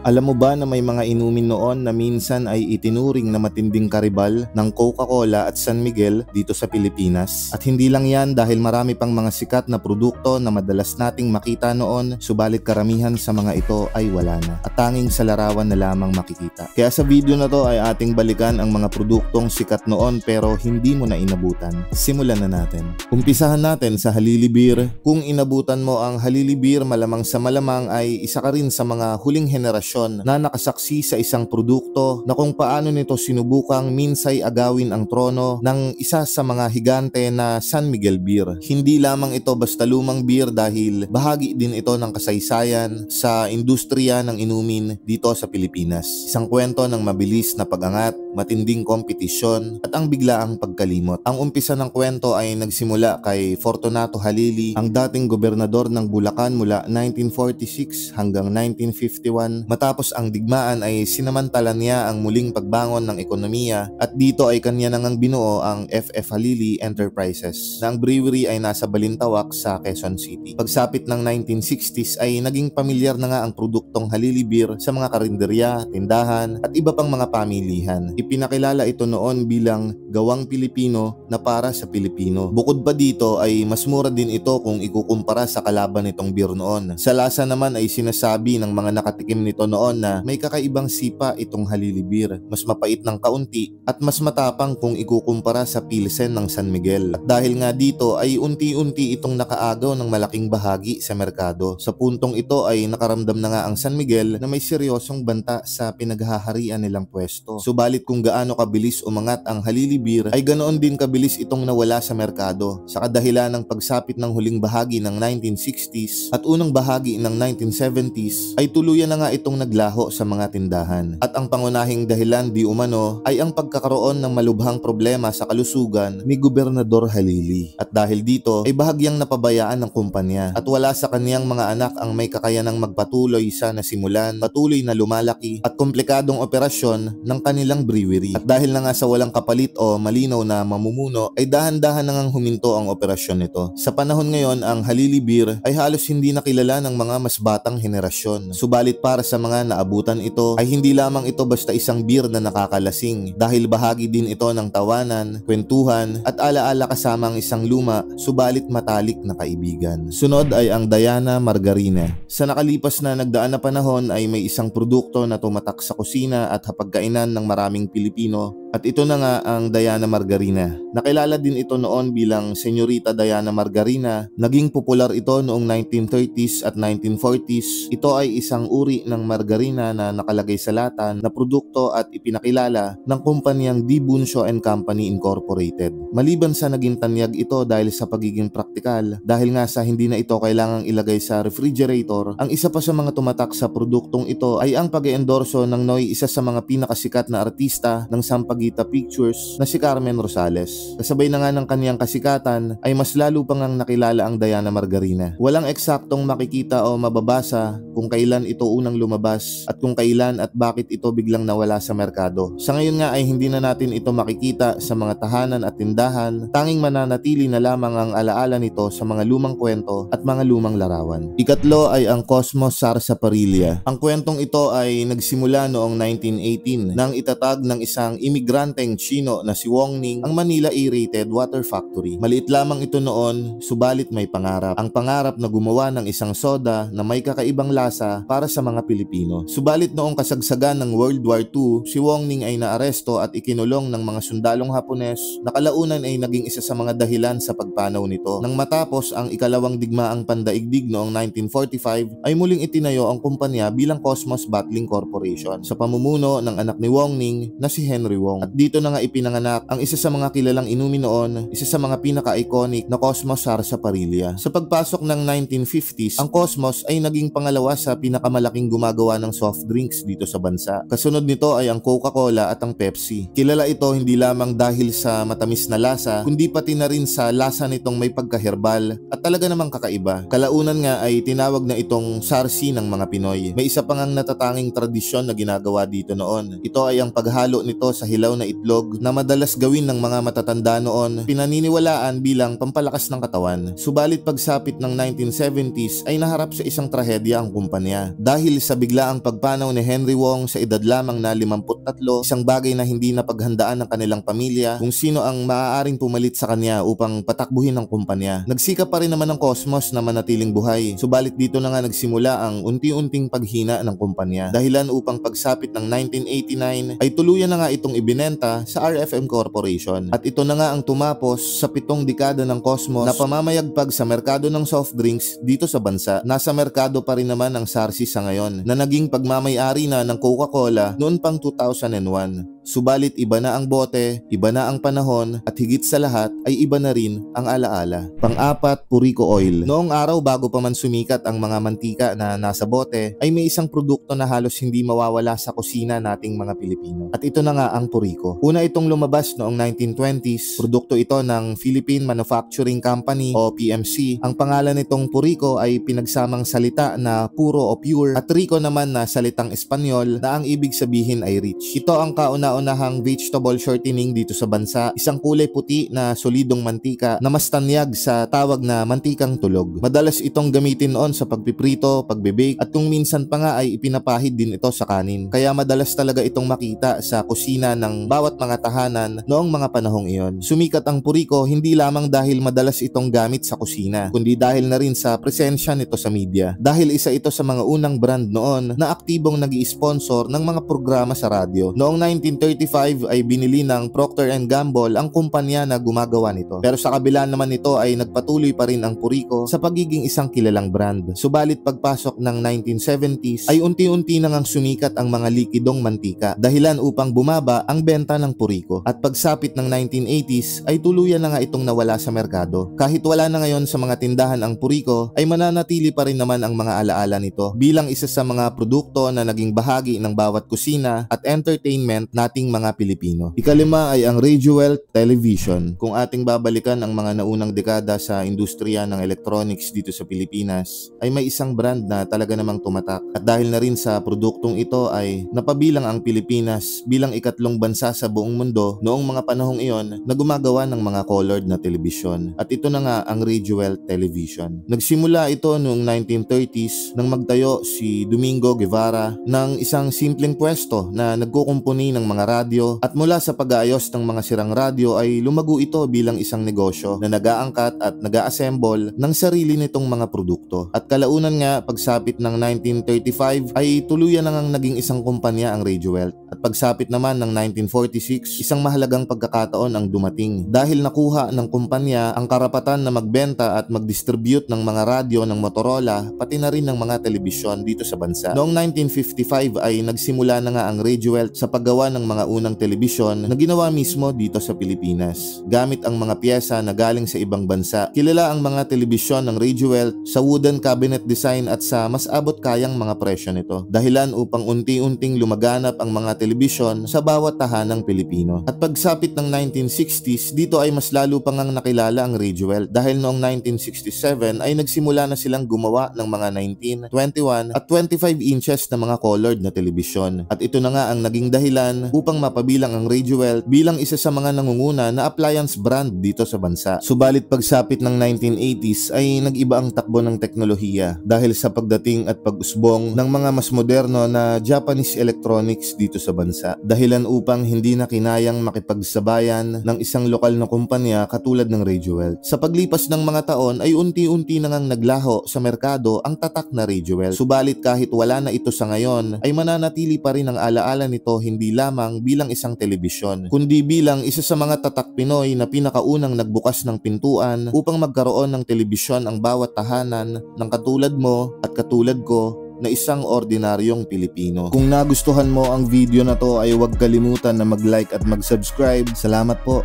Alam mo ba na may mga inumin noon na minsan ay itinuring na matinding karibal ng Coca-Cola at San Miguel dito sa Pilipinas? At hindi lang yan dahil marami pang mga sikat na produkto na madalas nating makita noon, subalit karamihan sa mga ito ay wala na at tanging sa larawan na lamang makikita. Kaya sa video na to ay ating balikan ang mga produktong sikat noon pero hindi mo na inabutan. Simulan na natin. Umpisahan natin sa Halili Beer. Kung inabutan mo ang Halili Beer, malamang sa malamang ay isa ka rin sa mga huling henerasyon na nakasaksi sa isang produkto na kung paano nito sinubukang minsay agawin ang trono ng isa sa mga higante na San Miguel Beer. Hindi lamang ito basta lumang beer dahil bahagi din ito ng kasaysayan sa industriya ng inumin dito sa Pilipinas. Isang kwento ng mabilis na pag-angat, matinding kompetisyon at ang biglaang pagkalimot. Ang umpisa ng kwento ay nagsimula kay Fortunato Halili, ang dating gobernador ng Bulacan mula 1946 hanggang 1951. Matapos ang digmaan ay sinamantala niya ang muling pagbangon ng ekonomiya at dito ay kanya nang binuo ang FF Halili Enterprises na ang brewery ay nasa Balintawak sa Quezon City. Pagsapit ng 1960s ay naging pamilyar na nga ang produktong Halili Beer sa mga karinderya, tindahan at iba pang mga pamilihan. Ipinakilala ito noon bilang gawang Pilipino na para sa Pilipino. Bukod pa dito ay mas mura din ito kung ikukumpara sa kalaban nitong beer noon. Sa lasa naman ay sinasabi ng mga nakatikim nito noon na may kakaibang sipa itong Halili Beer. Mas mapait ng kaunti at mas matapang kung ikukumpara sa Pilsen ng San Miguel. At dahil nga dito ay unti-unti itong nakaagaw ng malaking bahagi sa merkado. Sa puntong ito ay nakaramdam na nga ang San Miguel na may seryosong banta sa pinaghaharian nilang pwesto. Subalit kung gaano kabilis umangat ang Halili Beer ay ganoon din kabilis itong nawala sa merkado sa kadahilan ng pagsapit ng huling bahagi ng 1960s at unang bahagi ng 1970s ay tuluyan na nga itong naglaho sa mga tindahan. At ang pangunahing dahilan di umano ay ang pagkakaroon ng malubhang problema sa kalusugan ni Gobernador Halili. At dahil dito ay bahagyang napabayaan ng kumpanya at wala sa kaniyang mga anak ang may kakayanang magpatuloy sa nasimulan, patuloy na lumalaki at komplikadong operasyon ng kanilang brewery. At dahil na nga sa walang kapalit o malinaw na mamumuno ay dahan-dahan na ngang huminto ang operasyon nito. Sa panahon ngayon ang Halili Beer ay halos hindi nakilala ng mga mas batang henerasyon. Subalit para sa mga naabutan ito ay hindi lamang ito basta isang beer na nakakalasing dahil bahagi din ito ng tawanan, kwentuhan at alaala kasama ang isang luma subalit matalik na kaibigan. Sunod ay ang Diana Margarina. Sa nakalipas na nagdaan na panahon ay may isang produkto na tumatak sa kusina at hapagkainan ng maraming Pilipino at ito na nga ang Diana Margarina. Nakilala din ito noon bilang Senyorita Diana Margarina. Naging popular ito noong 1930s at 1940s. Ito ay isang uri ng margarina na nakalagay sa lata na produkto at ipinakilala ng kumpanyang Di Buncio and Company Incorporated. Maliban sa naging tanyag ito dahil sa pagiging praktikal, dahil nga sa hindi na ito kailangang ilagay sa refrigerator, ang isa pa sa mga tumatak sa produktong ito ay ang pag-endorso ng Noy, isa sa mga pinakasikat na artista ng Sampaguita Pictures na si Carmen Rosales. Kasabay na nga ng kaniyang kasikatan ay mas lalo pang ang nakilala ang Diana Margarina. Walang eksaktong makikita o mababasa kung kailan ito unang lumabas at kung kailan at bakit ito biglang nawala sa merkado. Sa ngayon nga ay hindi na natin ito makikita sa mga tahanan at tindahan, tanging mananatili na lamang ang alaala nito sa mga lumang kwento at mga lumang larawan. Ikatlo ay ang Cosmos Sarsaparilla. Ang kwentong ito ay nagsimula noong 1918 nang itatag ng isang imigranteng Chino na si Wong Ning ang Manila A-rated water factory. Maliit lamang ito noon, subalit may pangarap. Ang pangarap na gumawa ng isang soda na may kakaibang lasa para sa mga Pilipino. Subalit noong kasagsagan ng World War II, si Wong Ning ay naaresto at ikinulong ng mga sundalong Hapones na kalaunan ay naging isa sa mga dahilan sa pagpanaw nito. Nang matapos ang ikalawang digmaang pandaigdig noong 1945, ay muling itinayo ang kumpanya bilang Cosmos Bottling Corporation sa pamumuno ng anak ni Wong Ning na si Henry Wong. At dito na nga ipinanganak ang isa sa mga kilalang inumin noon, isa sa mga pinaka-iconic na Cosmos Sarsaparilla. Sa pagpasok ng 1950s, ang Cosmos ay naging pangalawa sa pinakamalaking gumagawa ng soft drinks dito sa bansa. Kasunod nito ay ang Coca-Cola at ang Pepsi. Kilala ito hindi lamang dahil sa matamis na lasa, kundi pati na rin sa lasa nitong may pagka-herbal at talaga namang kakaiba. Kalaunan nga ay tinawag na itong Sarsi ng mga Pinoy. May isa pang ang natatanging tradisyon na ginagawa dito noon. Ito ay ang paghalo nito sa hilaw hilaw na itlog na madalas gawin ng mga matatanda noon, pinaniniwalaan bilang pampalakas ng katawan. Subalit pagsapit ng 1970s ay naharap sa isang trahedya ang kumpanya. Dahil sa biglaang pagpanaw ni Henry Wong sa edad lamang na 53, isang bagay na hindi napaghandaan ng kanilang pamilya kung sino ang maaaring pumalit sa kanya upang patakbuhin ang kumpanya. Nagsikap pa rin naman ang Cosmos na manatiling buhay. Subalit dito na nga nagsimula ang unti-unting paghina ng kumpanya. Dahilan upang pagsapit ng 1989 ay tuluyan na nga itong ibinenta sa RFM Corporation. At ito na nga ang tumapos sa 7 dekada ng Cosmos na pamamayagpag sa merkado ng soft drinks dito sa bansa. Nasa merkado pa rin naman ang Sarsi sa ngayon na naging pagmamay-ari na ng Coca-Cola noon pang 2001. Subalit iba na ang bote, iba na ang panahon, at higit sa lahat ay iba na rin ang alaala. Pang-apat, Purico Oil. Noong araw bago pa man sumikat ang mga mantika na nasa bote, ay may isang produkto na halos hindi mawawala sa kusina nating mga Pilipino. At ito na nga ang Purico. Una itong lumabas noong 1920s. Produkto ito ng Philippine Manufacturing Company o PMC. Ang pangalan nitong Purico ay pinagsamang salita na puro o pure at rico naman na salitang Espanyol na ang ibig sabihin ay rich. Ito ang kauna-unahang vegetable shortening dito sa bansa. Isang kulay puti na solidong mantika na mas tanyag sa tawag na mantikang tulog. Madalas itong gamitin noon sa pagpiprito, pagbibake at kung minsan pa nga ay ipinapahid din ito sa kanin. Kaya madalas talaga itong makita sa kusina ng bawat mga tahanan noong mga panahong iyon. Sumikat ang Purico hindi lamang dahil madalas itong gamit sa kusina, kundi dahil na rin sa presensya nito sa media. Dahil isa ito sa mga unang brand noon na aktibong nag-i-sponsor ng mga programa sa radyo. Noong 1935 ay binili ng Procter & Gamble ang kumpanya na gumagawa nito. Pero sa kabila naman nito ay nagpatuloy pa rin ang Purico sa pagiging isang kilalang brand. Subalit pagpasok ng 1970s ay unti-unti nang sumikat ang mga likidong mantika, dahilan upang bumaba ang benta ng Purico. At pagsapit ng 1980s ay tuluyan na nga itong nawala sa merkado. Kahit wala na ngayon sa mga tindahan ang Purico, ay mananatili pa rin naman ang mga alaala nito bilang isa sa mga produkto na naging bahagi ng bawat kusina at entertainment nating mga Pilipino. Ikalima ay ang Radiowealth Television. Kung ating babalikan ang mga naunang dekada sa industriya ng electronics dito sa Pilipinas, ay may isang brand na talaga namang tumatak. At dahil na rin sa produktong ito ay napabilang ang Pilipinas bilang ikatlong bansa sa buong mundo noong mga panahong iyon na gumagawa ng mga colored na telebisyon. At ito na nga ang Radiowealth Television. Nagsimula ito noong 1930s nang magtayo si Domingo Guevara ng isang simpleng pwesto na nagkukumpuni ng mga radyo, at mula sa pag-aayos ng mga sirang radyo ay lumago ito bilang isang negosyo na nag-aangkat at nag-a-assemble ng sarili nitong mga produkto. At kalaunan nga, pagsapit ng 1935 ay tuluyan na ngang naging isang kumpanya ang Radiowealth. At pagsapit naman ng 1946, isang mahalagang pagkakataon ang dumating dahil nakuha ng kumpanya ang karapatan na magbenta at mag-distribute ng mga radyo ng Motorola pati na rin ng mga telebisyon dito sa bansa. Noong 1955 ay nagsimula na nga ang Radiowealth sa paggawa ng mga unang telebisyon na ginawa mismo dito sa Pilipinas, gamit ang mga piyesa na galing sa ibang bansa. Kilala ang mga telebisyon ng Radiowealth sa wooden cabinet design at sa mas abot kayang mga presyo nito, dahilan upang unti-unting lumaganap ang mga telebisyon sa bawat tahanang Pilipino. At pagsapit ng 1960s, dito ay mas lalo pang nakilala ang Radiowealth dahil noong 1967 ay nagsimula na silang gumawa ng mga 19, 21 at 25 inches na mga colored na telebisyon. At ito na nga ang naging dahilan upang mapabilang ang Radiowealth bilang isa sa mga nangunguna na appliance brand dito sa bansa. Subalit pagsapit ng 1980s ay nag-iba ang takbo ng teknolohiya dahil sa pagdating at pag-usbong ng mga mas moderno na Japanese electronics dito sa bansa, dahilan upang hindi na kinayang makipagsabayan ng isang lokal na kumpanya katulad ng Radiowealth. Sa paglipas ng mga taon ay unti-unti na ngang naglaho sa merkado ang tatak na Radiowealth. Subalit kahit wala na ito sa ngayon ay mananatili pa rin ang alaala nito hindi lamang bilang isang telebisyon, kundi bilang isa sa mga tatak Pinoy na pinakaunang nagbukas ng pintuan upang magkaroon ng telebisyon ang bawat tahanan ng katulad mo at katulad ko na isang ordinaryong Pilipino. Kung nagustuhan mo ang video na to ay huwag kalimutan na mag-like at mag-subscribe. Salamat po!